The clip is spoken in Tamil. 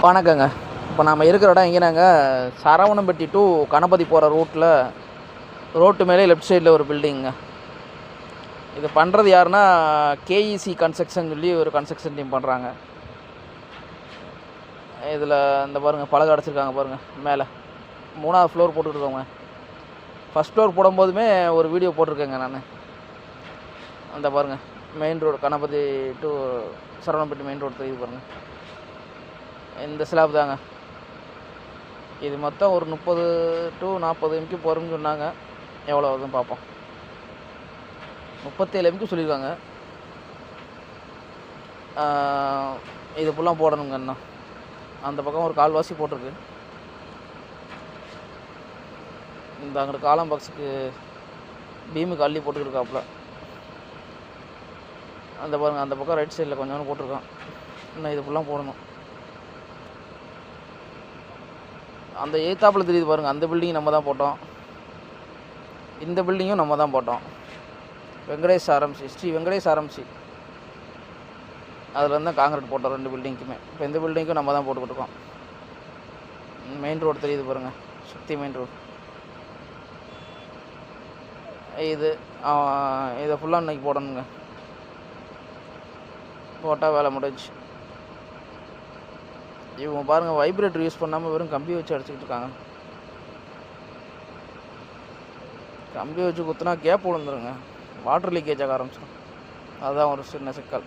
வணக்கங்க. இப்போ நம்ம இருக்கிற இடம் எங்கேனாங்க, சரவணம்பட்டி டு கணபதி போகிற ரூட்டில் ரோட்டு மேலே லெஃப்ட் சைடில் ஒரு பில்டிங்குங்க. இது பண்ணுறது யாருன்னா, கேஇசி கன்ஸ்ட்ரக்ஷன் சொல்லி ஒரு கன்ஸ்ட்ரக்ஷன் டீம் பண்ணுறாங்க. இதில் இந்த பாருங்கள், பலகை அடைச்சிருக்காங்க பாருங்கள். மேலே 3வது ஃப்ளோர் போட்டுருக்கோங்க. ஃபஸ்ட் ஃப்ளோர் போடும்போதுமே ஒரு வீடியோ போட்டிருக்கேங்க நான். அந்த பாருங்கள், main road Ganapathy to Saravanampatti main road தெரியுது பாருங்கள். இந்த ஸ்லாப் தாங்க. இது மொத்தம் ஒரு 30 to 40 எம்க்கு போகிறோம்னு சொன்னாங்க. எவ்வளோ வருதுன்னு பார்ப்போம். 37 எம்க்கு சொல்லியிருக்காங்க. இது ஃபுல்லாக போடணுங்க. இன்னும் அந்த பக்கம் ஒரு கால்வாசி போட்டிருக்கு. இந்த அங்கிட்டு காலம் பாக்ஸுக்கு பீமுக்கு அள்ளி போட்டுக்கிருக்காப்புல. அந்த பாருங்கள், அந்த பக்கம் ரைட் சைடில் கொஞ்சம் போட்டிருக்கான். இன்னும் இது ஃபுல்லாக போடணும். அந்த எய்த்தாப்பில் தெரியுது பாருங்கள், அந்த பில்டிங் நம்ம தான் போட்டோம். இந்த பில்டிங்கும் நம்ம தான் போட்டோம். வெங்கடேஷ் ஆரம்சி, ஸ்ரீ வெங்கடேஷ் ஆரம்சி, அதில் இருந்தால் காங்கிரீட் போட்டோம் 2 பில்டிங்க்குமே. இப்போ இந்த பில்டிங்க்கும் நம்ம தான் போட்டுக்கிட்டுருக்கோம். மெயின் ரோடு தெரியுது பாருங்கள், சுற்றி மெயின் ரோடு. இதை ஃபுல்லாக இன்றைக்கி போடணுங்க. போட்டால் வேலை முடிஞ்சிச்சு. இவங்க பாருங்கள், வைப்ரேட்டர் யூஸ் பண்ணாமல் வெறும் கம்பி வச்சு அடிச்சுக்கிட்டு இருக்காங்க. கம்பி வச்சு குத்துனா கேப் விழுந்துருங்க, வாட்டர் லீக்கேஜ் ஆக ஆரம்பிச்சிடும். அதுதான் ஒரு சின்ன சிக்கல்.